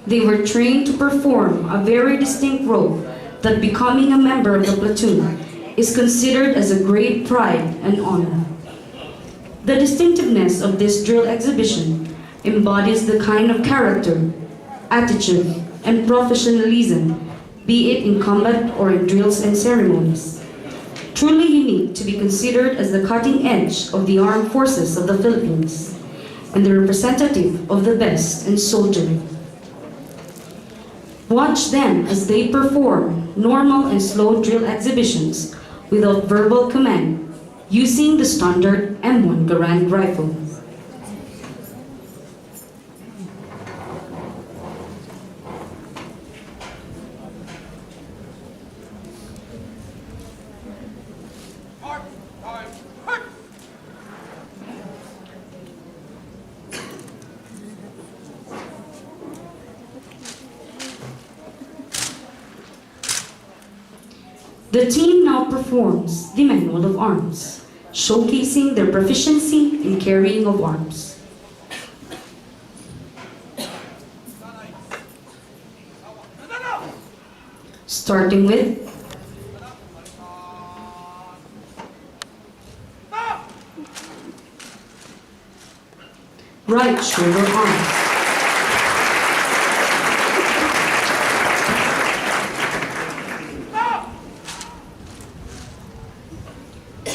They were trained to perform a very distinct role that becoming a member of the platoon is considered as a great pride and honor. The distinctiveness of this drill exhibition embodies the kind of character, attitude, and professionalism, be it in combat or in drills and ceremonies, truly unique to be considered as the cutting edge of the armed forces of the Philippines and the representative of the best in soldiery. Watch them as they perform normal and slow drill exhibitions without verbal command, using the standard M1 Garand rifle. The team now performs the manual of arms, showcasing their proficiency in carrying of arms. Starting with right shoulder arms.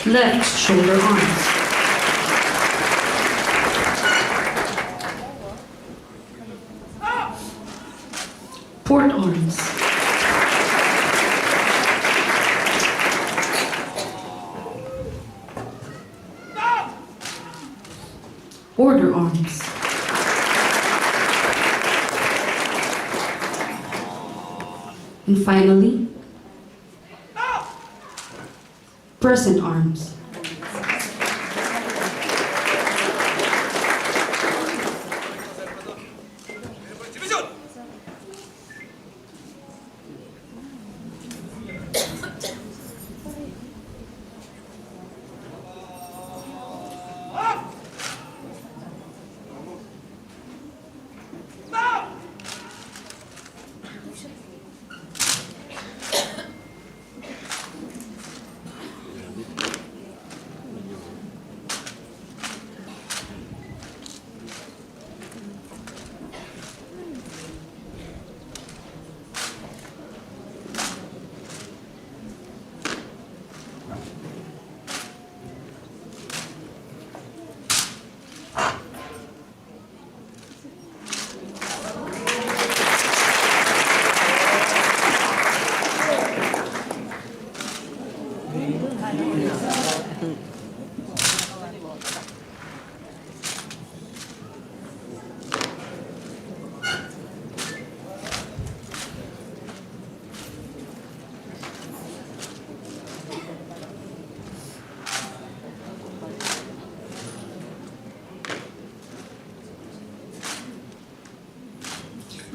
Left shoulder arms. Port arms. Order arms. And finally, present arms.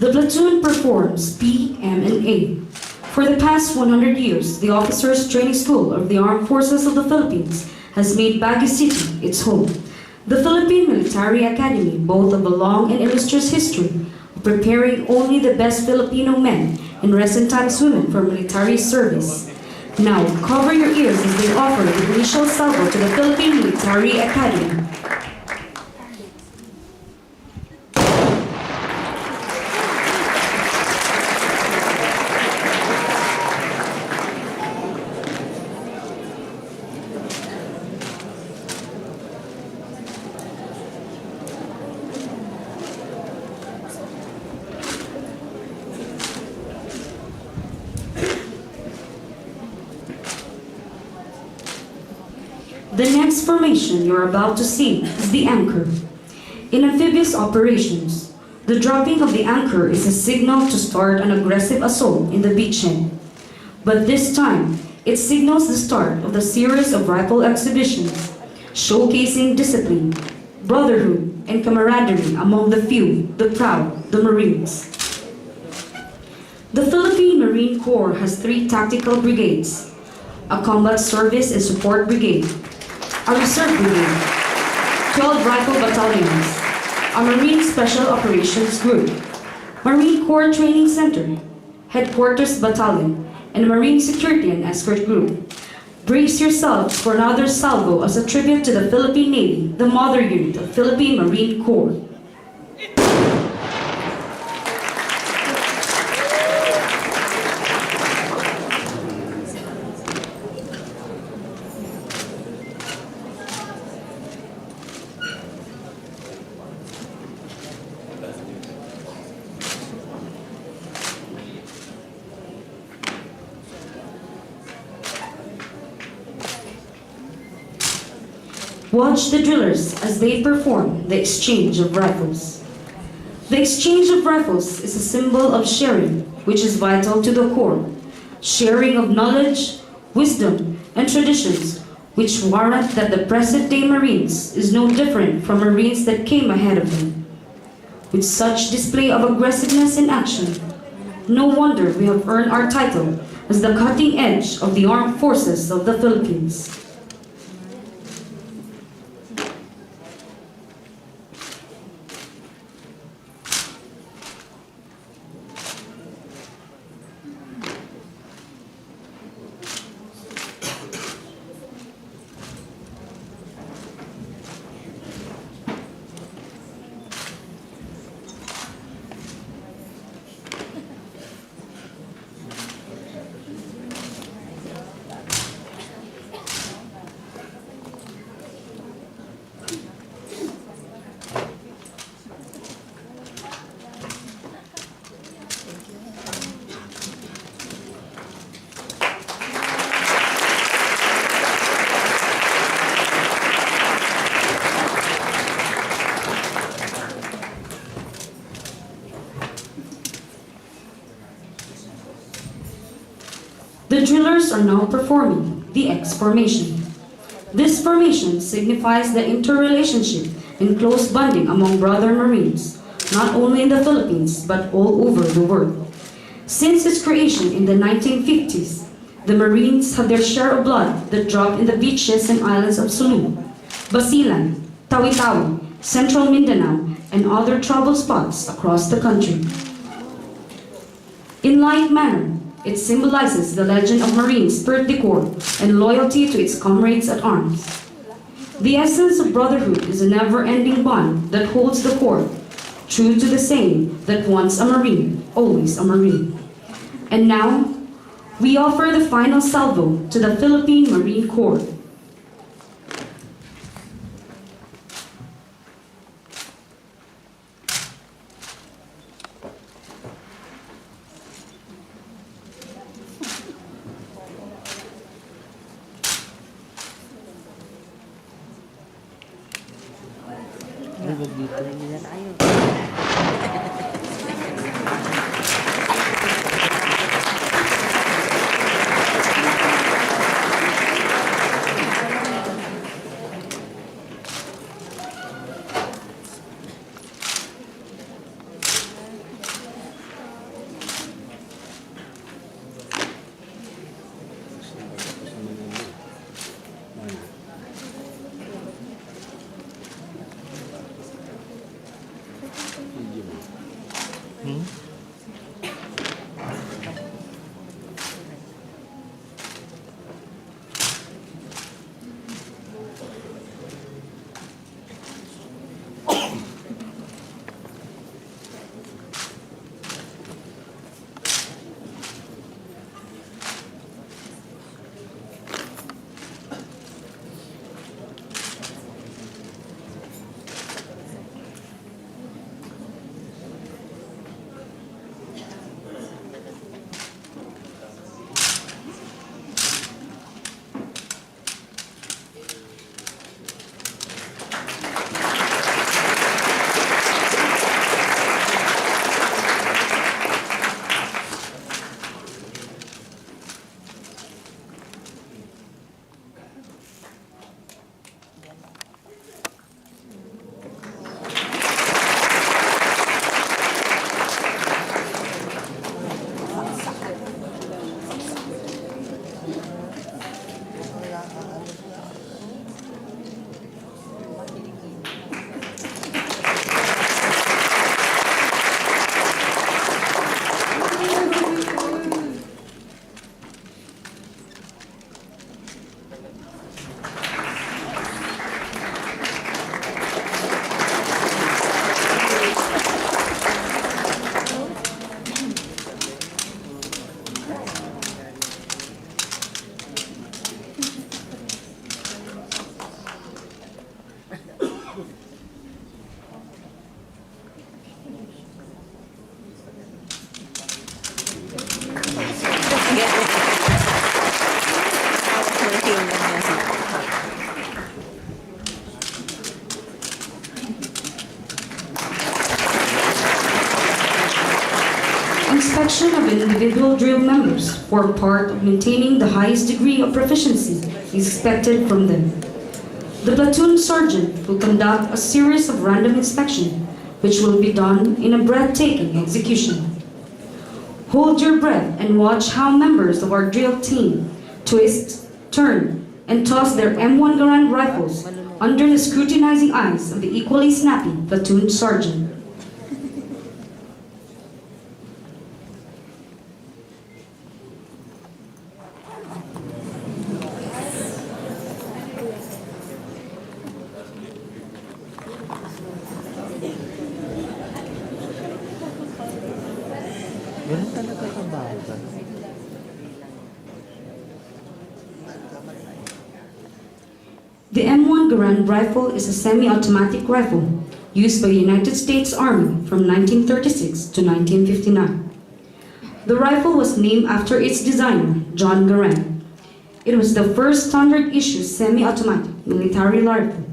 The platoon performs PMA. For the past 100 years, the Officers Training School of the Armed Forces of the Philippines has made Baguio City its home. The Philippine Military Academy boasts of a long and illustrious history of preparing only the best Filipino men and recent times women for military service. Now, cover your ears as they offer the initial salvo to the Philippine Military Academy. The next formation you're about to see is the anchor. In amphibious operations, the dropping of the anchor is a signal to start an aggressive assault in the beachhead. But this time, it signals the start of the series of rifle exhibitions, showcasing discipline, brotherhood, and camaraderie among the few, the proud, the Marines. The Philippine Marine Corps has 3 tactical brigades, a combat service and support brigade, a reserve brigade, 12 rifle battalions, a Marine Special Operations Group, Marine Corps Training Center, Headquarters Battalion, and Marine Security and Escort Group. Brace yourselves for another salvo as a tribute to the Philippine Navy, the mother unit of Philippine Marine Corps. Watch the drillers as they perform the exchange of rifles. The exchange of rifles is a symbol of sharing, which is vital to the Corps. Sharing of knowledge, wisdom, and traditions, which warrant that the present-day Marines is no different from Marines that came ahead of them. With such display of aggressiveness in action, no wonder we have earned our title as the cutting edge of the armed forces of the Philippines. The drillers are now performing the X formation. This formation signifies the interrelationship and close bonding among brother Marines, not only in the Philippines but all over the world. Since its creation in the 1950s, the Marines have their share of blood that dropped in the beaches and islands of Sulu, Basilan, Tawi-Tawi, Central Mindanao, and other trouble spots across the country. In like manner, it symbolizes the legend of Marine spirit de corps and loyalty to its comrades at arms. The essence of brotherhood is a never-ending bond that holds the Corps, true to the saying that once a Marine, always a Marine. And now, we offer the final salvo to the Philippine Marine Corps. Dito nila tayo. inspection of individual drill members form part of maintaining the highest degree of proficiency expected from them. The platoon sergeant will conduct a series of random inspection, which will be done in a breathtaking execution. Hold your breath and watch how members of our drill team twist, turn, and toss their M1 Garand rifles under the scrutinizing eyes of the equally snappy platoon sergeant. Ganun talaga kabaga. The M1 Garand rifle is a semi-automatic rifle used by the United States Army from 1936 to 1959. The rifle was named after its designer, John Garand. It was the first standard-issue semi-automatic military rifle.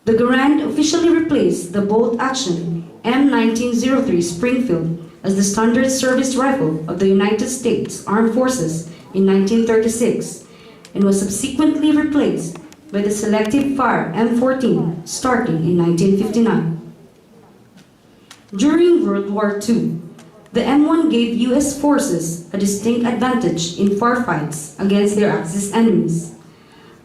The Garand officially replaced the bolt-action M1903 Springfield as the standard service rifle of the United States Armed Forces in 1936 and was subsequently replaced by the selective fire M14 starting in 1959. During World War II, the M1 gave U.S. forces a distinct advantage in firefights against their Axis enemies,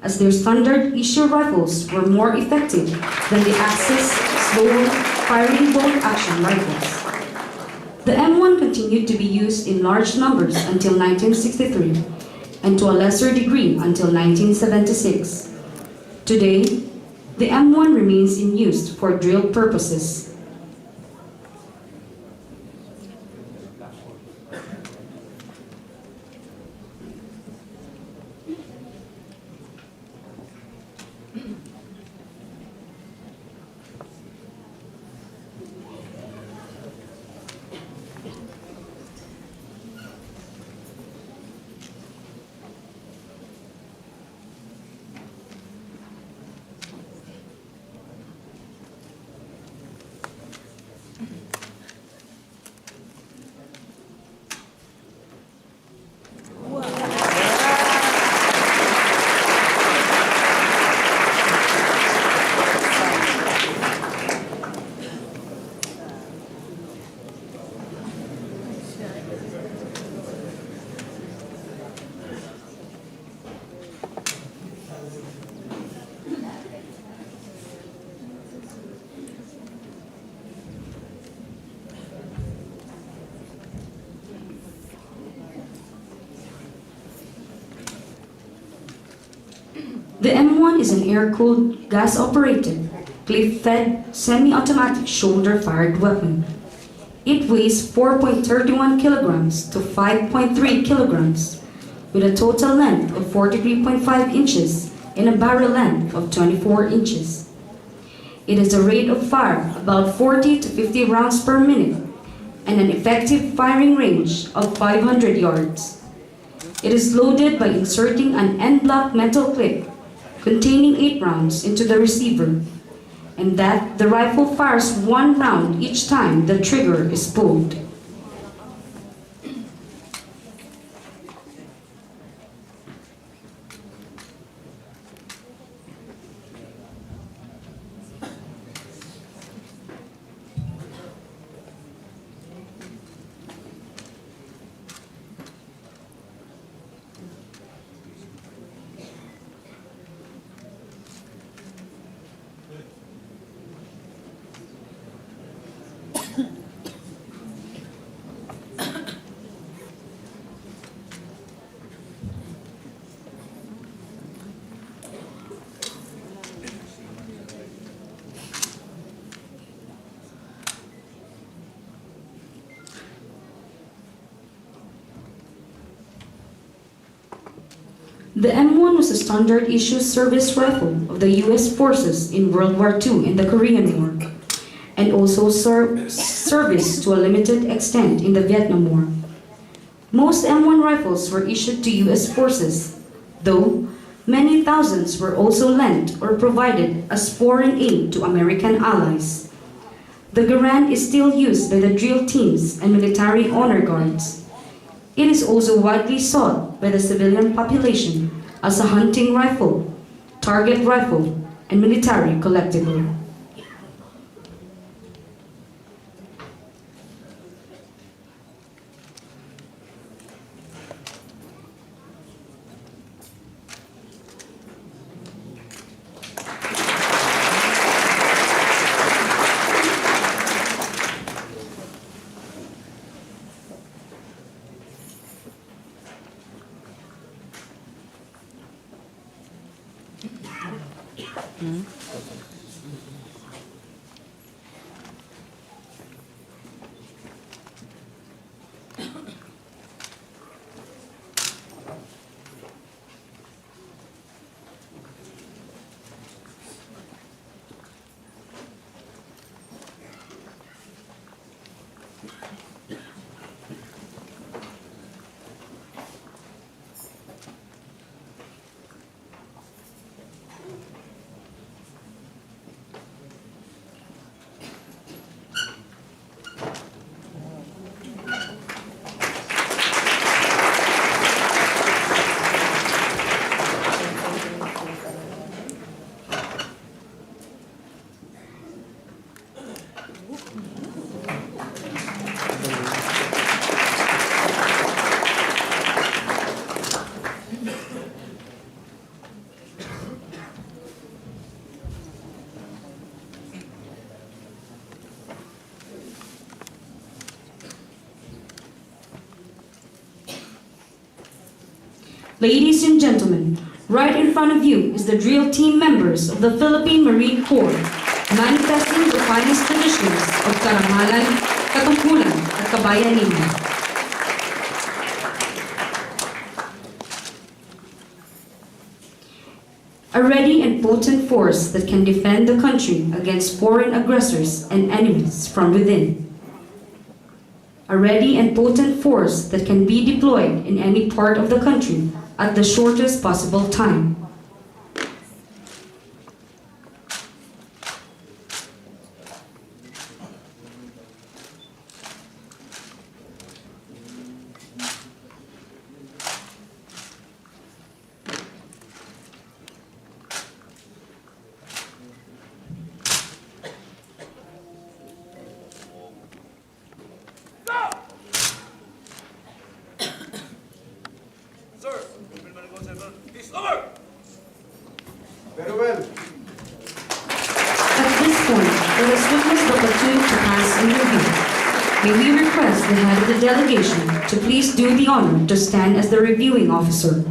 as their standard issue rifles were more effective than the Axis slower firing bolt-action rifles. The M1 continued to be used in large numbers until 1963 and to a lesser degree until 1976. Today, the M1 remains in use for drill purposes. The M1 is an air-cooled, gas-operated, clip-fed, semi-automatic shoulder-fired weapon. It weighs 4.31 kilograms to 5.3 kilograms, with a total length of 43.5 inches and a barrel length of 24 inches. It has a rate of fire about 40 to 50 rounds per minute and an effective firing range of 500 yards. It is loaded by inserting an end-block metal clip containing 8 rounds into the receiver, and that the rifle fires 1 round each time the trigger is pulled. The M1 was a standard-issue service rifle of the U.S. forces in World War II and the Korean War, and also served service to a limited extent in the Vietnam War. Most M1 rifles were issued to U.S. forces, though many thousands were also lent or provided as foreign aid to American allies. The Garand is still used by the drill teams and military honor guards. It is also widely sought by the civilian population as a hunting rifle, target rifle, and military collectible. Ladies and gentlemen, right in front of you is the drill team members of the Philippine Marine Corps, manifesting the finest traditions of karangalan, katungkulan, at kabayanihan. A ready and potent force that can defend the country against foreign aggressors and enemies from within. A ready and potent force that can be deployed in any part of the country at the shortest possible time. Very well. At this point, let us witness the platoon to pass in review. May we request the head of the delegation to please do the honor to stand as the reviewing officer.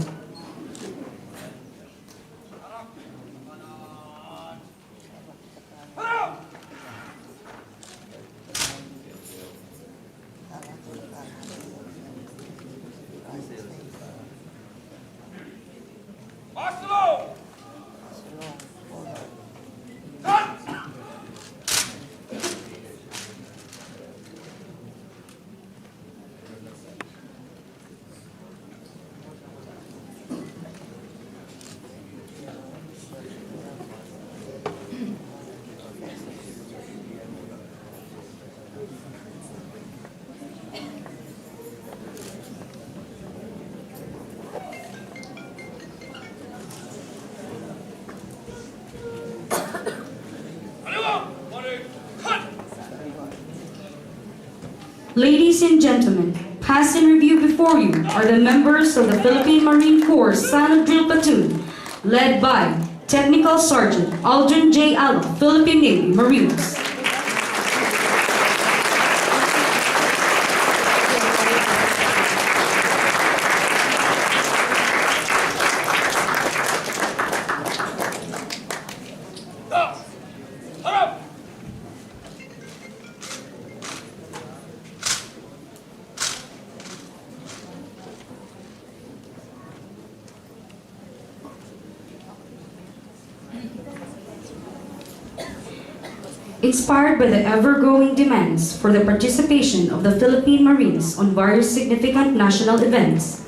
Ladies and gentlemen, pass in review before you are the members of the Philippine Marine Corps Silent Drill Platoon, led by Technical Sergeant Aldrin J. Allo, Philippine Navy Marines. Inspired by the ever-growing demands for the participation of the Philippine Marines on various significant national events,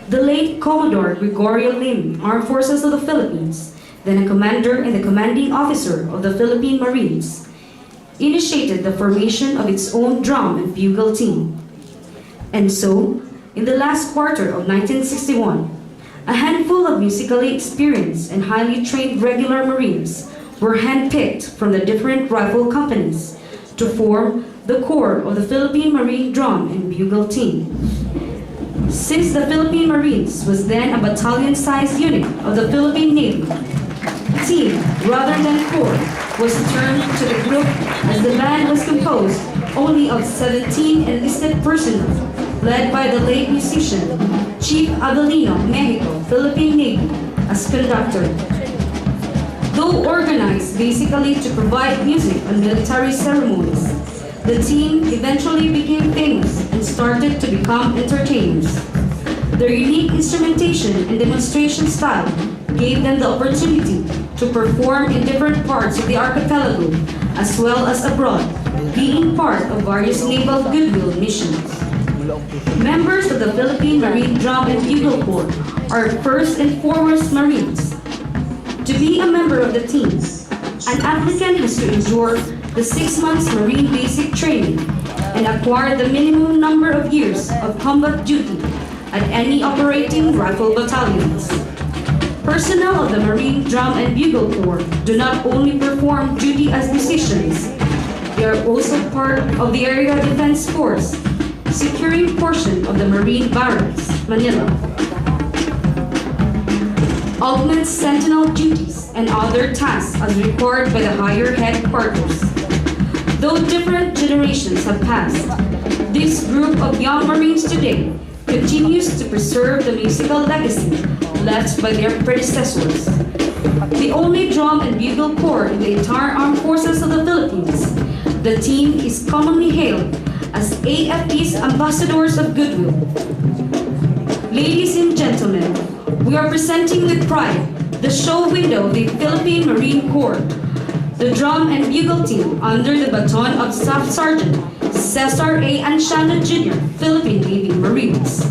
the late Commodore Gregorio Lim, Armed Forces of the Philippines, then a commander and the commanding officer of the Philippine Marines, initiated the formation of its own drum and bugle team. And so, in the last quarter of 1961, a handful of musically experienced and highly trained regular Marines were handpicked from the different rifle companies to form the core of the Philippine Marine Drum and Bugle Team. Since the Philippine Marines was then a battalion-sized unit of the Philippine Navy, team rather than corps was termed to the group as the band was composed only of 17 enlisted personnel led by the late musician Chief Avelino, Mexico, Philippine Navy, as conductor. Though organized basically to provide music on military ceremonies, the team eventually became famous and started to become entertainers. Their unique instrumentation and demonstration style gave them the opportunity to perform in different parts of the archipelago as well as abroad, being part of various naval goodwill missions. Members of the Philippine Marine Drum and Bugle Corps are first and foremost Marines. To be a member of the team, an applicant has to endure the 6 months Marine basic training and acquire the minimum number of years of combat duty at any operating rifle battalions. Personnel of the Marine Drum and Bugle Corps do not only perform duty as musicians, they are also part of the Area Defense Force, securing portion of the Marine Barracks, Manila. Augments sentinel duties and other tasks as required by the higher headquarters. Though different generations have passed, this group of young Marines today continues to preserve the musical legacy left by their predecessors. The only drum and bugle corps in the entire armed forces of the Philippines, the team is commonly hailed as AFP's ambassadors of goodwill. Ladies and gentlemen, we are presenting with pride the show window of the Philippine Marine Corps, the drum and bugle team under the baton of Staff Sergeant Cesar A. Anshana Jr., Philippine Navy Marines.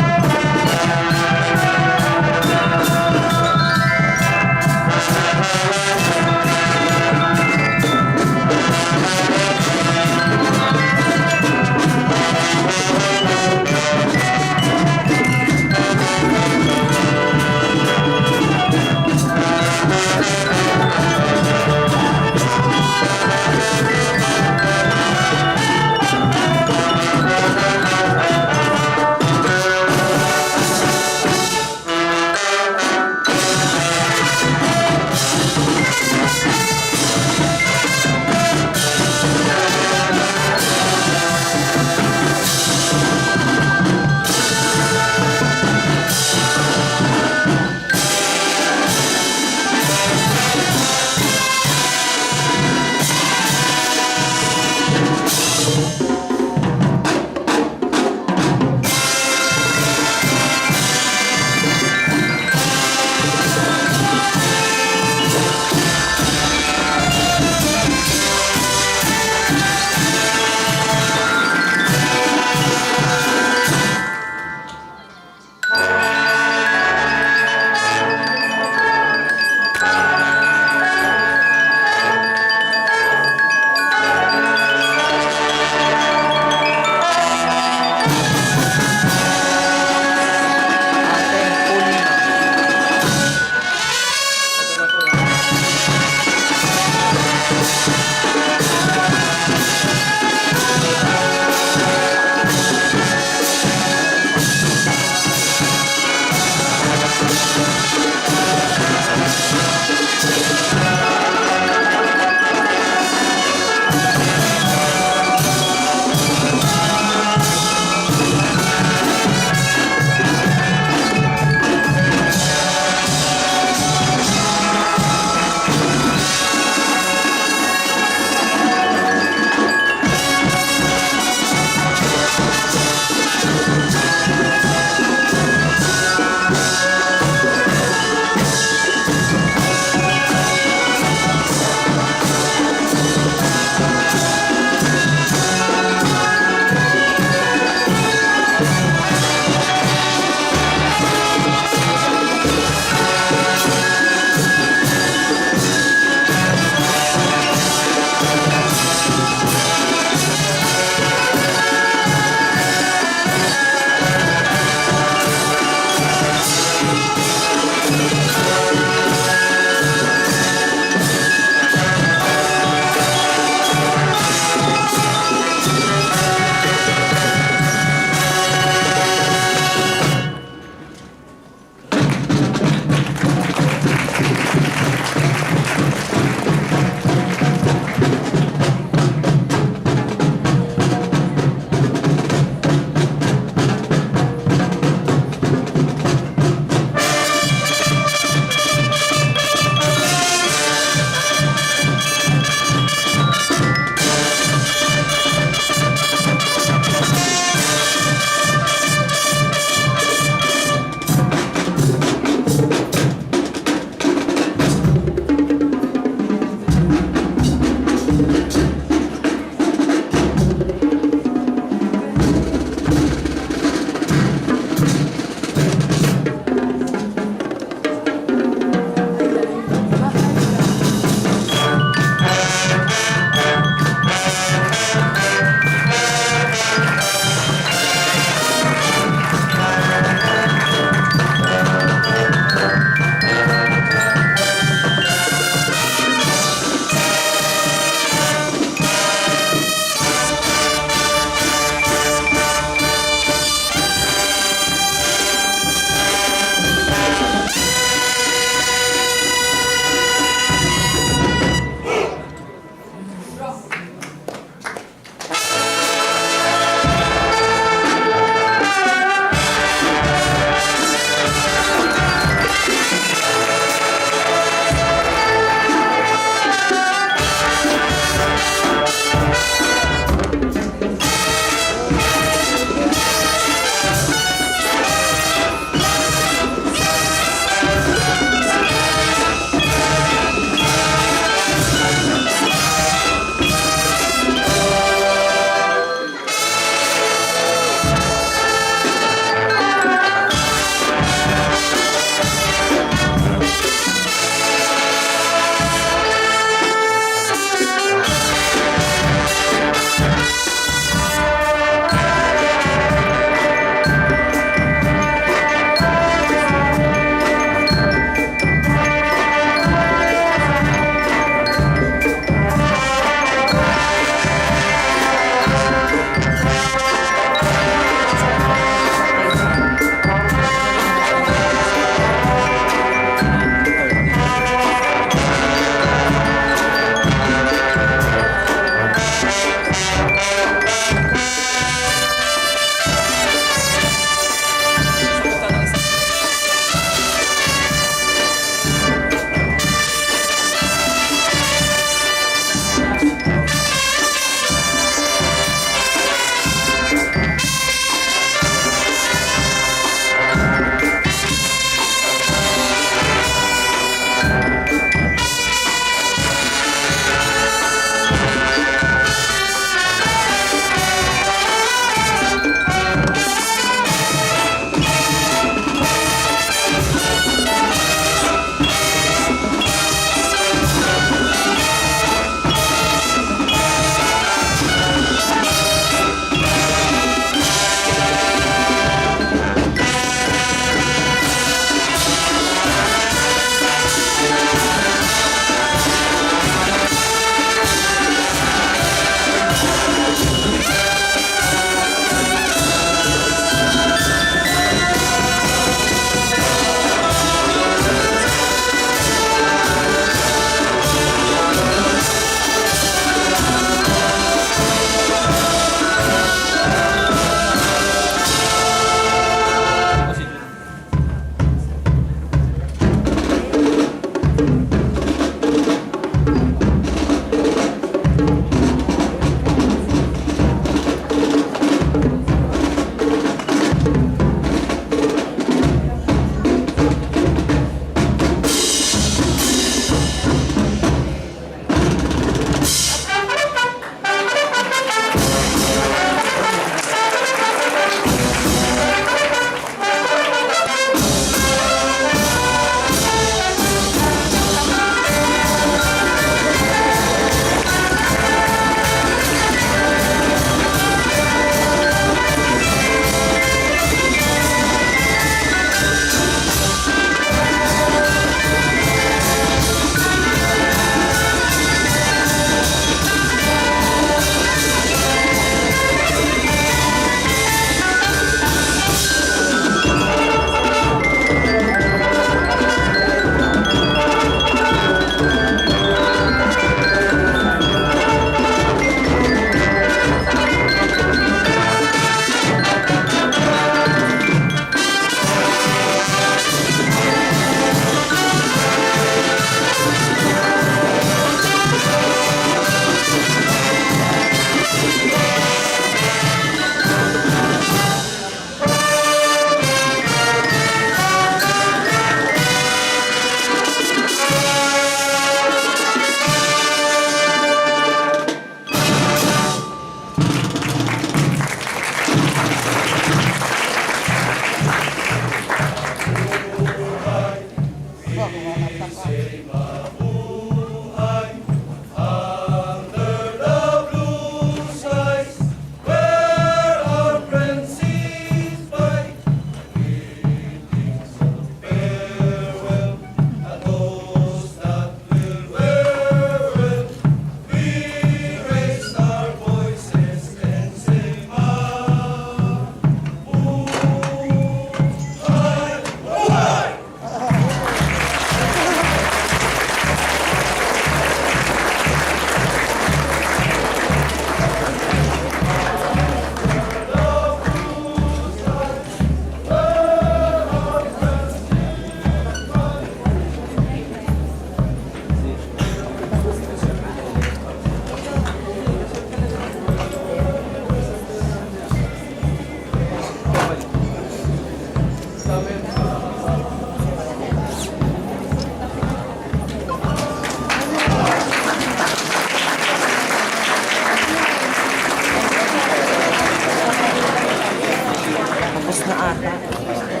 na ata.